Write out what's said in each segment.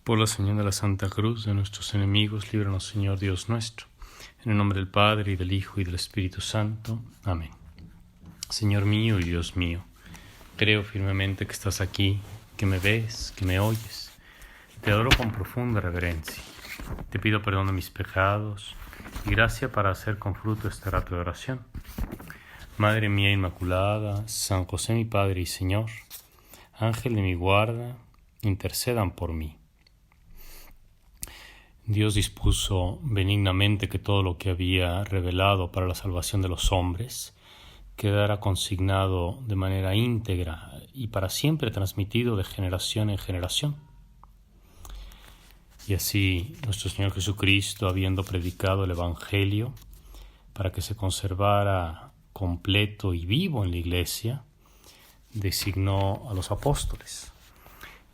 Por la señal de la Santa Cruz de nuestros enemigos, líbranos, Señor Dios nuestro. En el nombre del Padre, y del Hijo, y del Espíritu Santo. Amén. Señor mío y Dios mío, creo firmemente que estás aquí, que me ves, que me oyes. Te adoro con profunda reverencia. Te pido perdón de mis pecados y gracia para hacer con fruto este rato de oración. Madre mía Inmaculada, San José mi Padre y Señor, Ángel de mi guarda, intercedan por mí. Dios dispuso benignamente que todo lo que había revelado para la salvación de los hombres quedara consignado de manera íntegra y para siempre transmitido de generación en generación. Y así nuestro Señor Jesucristo, habiendo predicado el Evangelio para que se conservara completo y vivo en la Iglesia, designó a los apóstoles.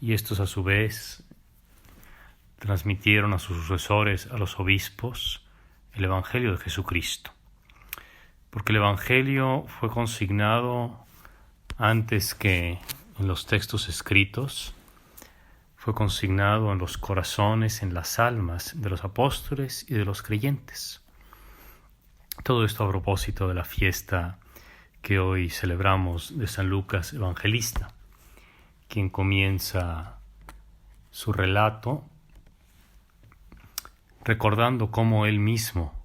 Y estos a su vez transmitieron a sus sucesores, a los obispos, el Evangelio de Jesucristo. Porque el Evangelio fue consignado antes que en los textos escritos, fue consignado en los corazones, en las almas de los apóstoles y de los creyentes. Todo esto a propósito de la fiesta que hoy celebramos de San Lucas Evangelista, quien comienza su relato recordando cómo él mismo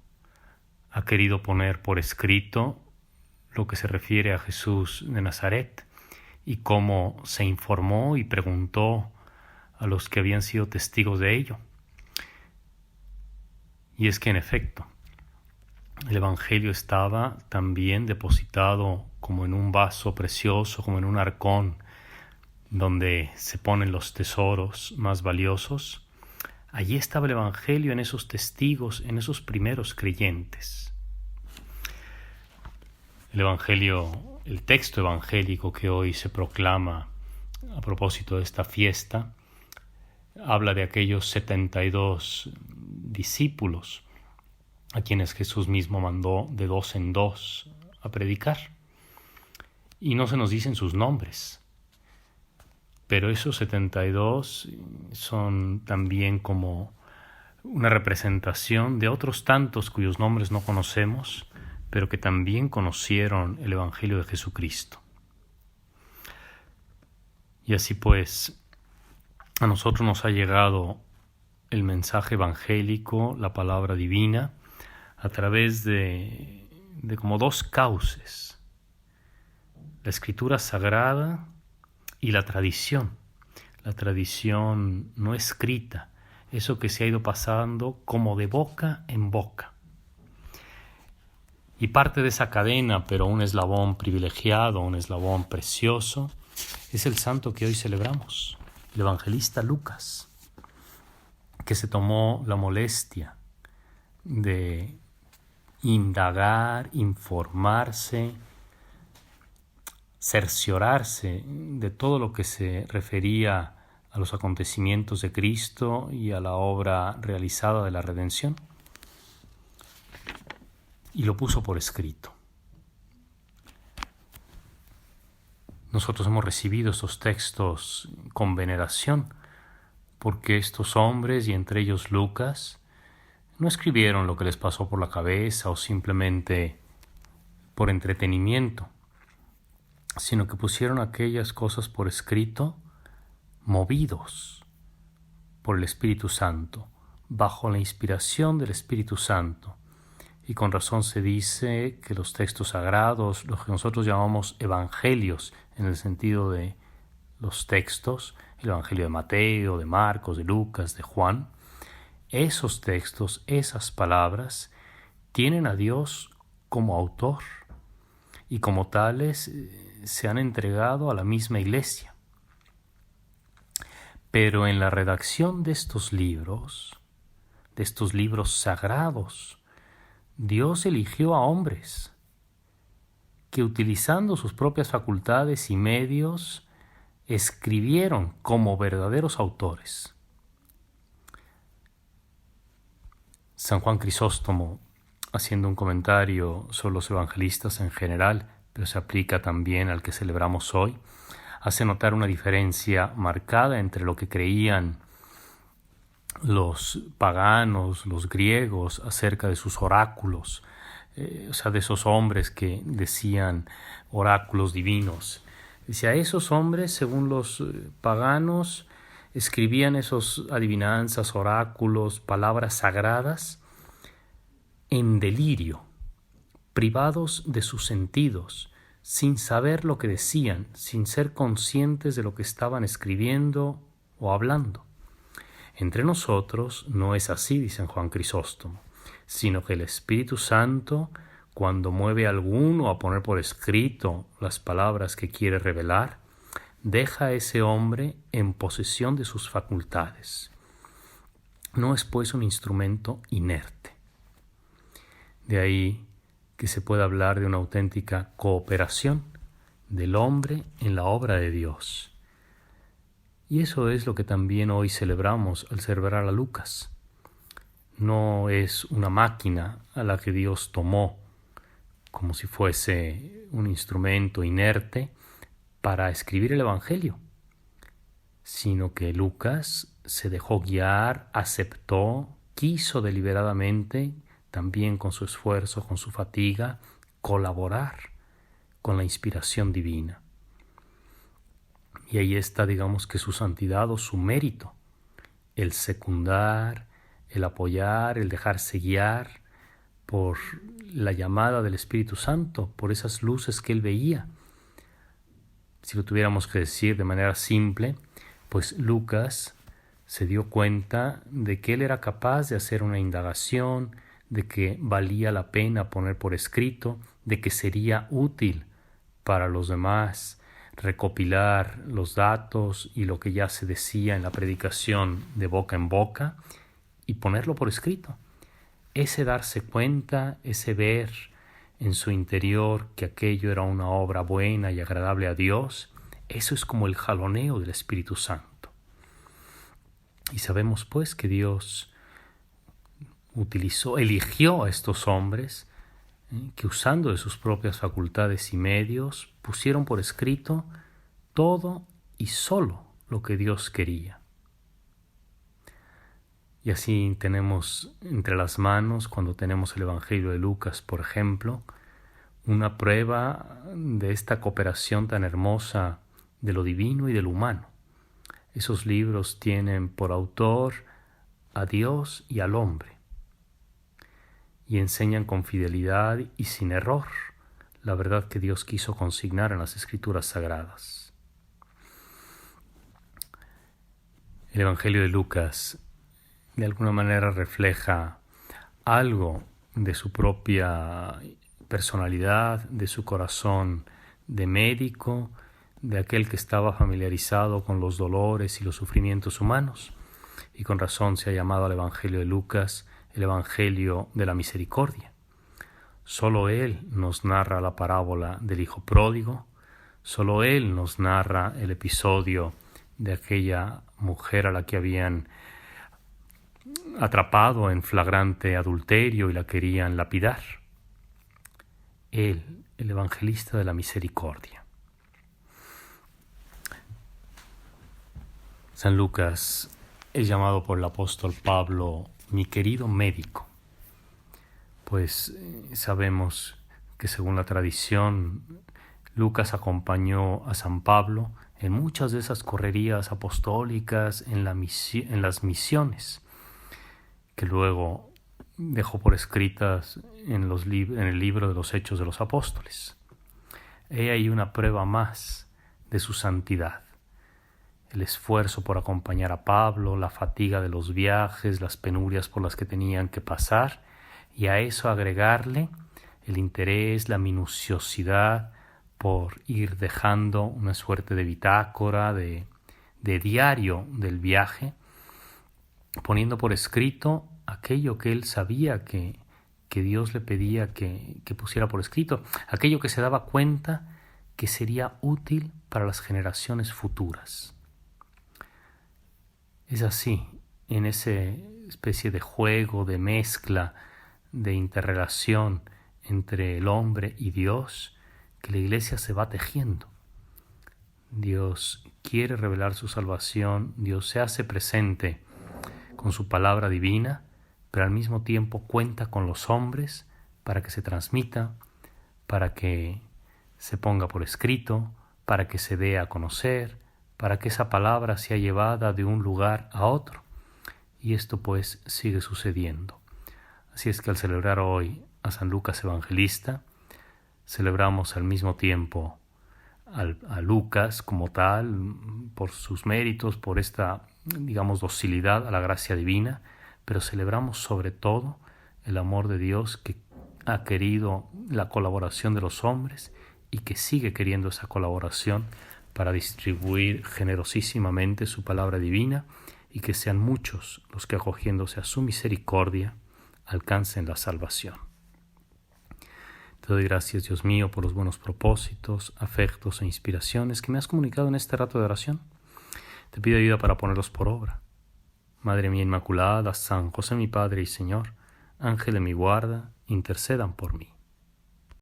ha querido poner por escrito lo que se refiere a Jesús de Nazaret y cómo se informó y preguntó a los que habían sido testigos de ello. Y es que en efecto, el Evangelio estaba también depositado como en un vaso precioso, como en un arcón, donde se ponen los tesoros más valiosos. Allí estaba el Evangelio en esos testigos, en esos primeros creyentes. El Evangelio, el texto evangélico que hoy se proclama a propósito de esta fiesta, habla de aquellos 72 discípulos a quienes Jesús mismo mandó de 2 en 2 a predicar. Y no se nos dicen sus nombres, pero esos 72 son también como una representación de otros tantos cuyos nombres no conocemos, pero que también conocieron el Evangelio de Jesucristo. Y así pues, a nosotros nos ha llegado el mensaje evangélico, la palabra divina, a través de como dos cauces: la Escritura Sagrada y la tradición no escrita, eso que se ha ido pasando como de boca en boca. Y parte de esa cadena, pero un eslabón privilegiado, un eslabón precioso, es el santo que hoy celebramos, el evangelista Lucas, que se tomó la molestia de indagar, informarse, cerciorarse de todo lo que se refería a los acontecimientos de Cristo y a la obra realizada de la redención, y lo puso por escrito. Nosotros hemos recibido estos textos con veneración, porque estos hombres, y entre ellos Lucas, no escribieron lo que les pasó por la cabeza o simplemente por entretenimiento, sino que pusieron aquellas cosas por escrito movidos por el Espíritu Santo, bajo la inspiración del Espíritu Santo. Y con razón se dice que los textos sagrados, los que nosotros llamamos evangelios, en el sentido de los textos, el Evangelio de Mateo, de Marcos, de Lucas, de Juan, esos textos, esas palabras, tienen a Dios como autor y como tales se han entregado a la misma Iglesia. Pero en la redacción de estos libros sagrados, Dios eligió a hombres que, utilizando sus propias facultades y medios, escribieron como verdaderos autores. San Juan Crisóstomo, haciendo un comentario sobre los evangelistas en general, pero se aplica también al que celebramos hoy, hace notar una diferencia marcada entre lo que creían los paganos, los griegos, acerca de sus oráculos, o sea, de esos hombres que decían oráculos divinos. Dice, a esos hombres, según los paganos, escribían esos adivinanzas, oráculos, palabras sagradas en delirio, privados de sus sentidos, sin saber lo que decían, sin ser conscientes de lo que estaban escribiendo o hablando. Entre nosotros no es así, dice San Juan Crisóstomo, sino que el Espíritu Santo, cuando mueve a alguno a poner por escrito las palabras que quiere revelar, deja a ese hombre en posesión de sus facultades. No es pues un instrumento inerte. De ahí que se pueda hablar de una auténtica cooperación del hombre en la obra de Dios. Y eso es lo que también hoy celebramos al celebrar a Lucas. No es una máquina a la que Dios tomó como si fuese un instrumento inerte para escribir el Evangelio, sino que Lucas se dejó guiar, aceptó, quiso deliberadamente, también con su esfuerzo, con su fatiga, colaborar con la inspiración divina. Y ahí está, digamos, que su santidad o su mérito, el secundar, el apoyar, el dejarse guiar por la llamada del Espíritu Santo, por esas luces que él veía. Si lo tuviéramos que decir de manera simple, pues Lucas se dio cuenta de que él era capaz de hacer una indagación, de que valía la pena poner por escrito, de que sería útil para los demás recopilar los datos y lo que ya se decía en la predicación de boca en boca y ponerlo por escrito. Ese darse cuenta, ese ver en su interior que aquello era una obra buena y agradable a Dios, eso es como el jaloneo del Espíritu Santo. Y sabemos pues que Dios eligió a estos hombres que usando de sus propias facultades y medios pusieron por escrito todo y solo lo que Dios quería. Y así tenemos entre las manos, cuando tenemos el Evangelio de Lucas, por ejemplo, una prueba de esta cooperación tan hermosa de lo divino y de lo humano. Esos libros tienen por autor a Dios y al hombre, y enseñan con fidelidad y sin error la verdad que Dios quiso consignar en las Escrituras Sagradas. El Evangelio de Lucas de alguna manera refleja algo de su propia personalidad, de su corazón de médico, de aquel que estaba familiarizado con los dolores y los sufrimientos humanos, y con razón se ha llamado al Evangelio de Lucas el Evangelio de la Misericordia. Solo él nos narra la parábola del hijo pródigo, solo él nos narra el episodio de aquella mujer a la que habían atrapado en flagrante adulterio y la querían lapidar. Él, el evangelista de la misericordia. San Lucas es llamado por el apóstol Pablo mi querido médico, pues sabemos que según la tradición Lucas acompañó a San Pablo en muchas de esas correrías apostólicas, en las misiones, que luego dejó por escritas en el libro de los Hechos de los Apóstoles. He ahí una prueba más de su santidad. El esfuerzo por acompañar a Pablo, la fatiga de los viajes, las penurias por las que tenían que pasar, y a eso agregarle el interés, la minuciosidad por ir dejando una suerte de bitácora, de diario del viaje, poniendo por escrito aquello que él sabía que Dios le pedía que pusiera por escrito, aquello que se daba cuenta que sería útil para las generaciones futuras. Es así, en esa especie de juego, de mezcla, de interrelación entre el hombre y Dios, que la Iglesia se va tejiendo. Dios quiere revelar su salvación, Dios se hace presente con su palabra divina, pero al mismo tiempo cuenta con los hombres para que se transmita, para que se ponga por escrito, para que se dé a conocer, para que esa palabra sea llevada de un lugar a otro. Y esto pues sigue sucediendo. Así es que al celebrar hoy a San Lucas Evangelista, celebramos al mismo tiempo a Lucas como tal, por sus méritos, por esta, docilidad a la gracia divina, pero celebramos sobre todo el amor de Dios que ha querido la colaboración de los hombres y que sigue queriendo esa colaboración para distribuir generosísimamente su palabra divina y que sean muchos los que acogiéndose a su misericordia alcancen la salvación. Te doy gracias, Dios mío, por los buenos propósitos, afectos e inspiraciones que me has comunicado en este rato de oración. Te pido ayuda para ponerlos por obra. Madre mía Inmaculada, San José mi Padre y Señor, Ángel de mi guarda, intercedan por mí.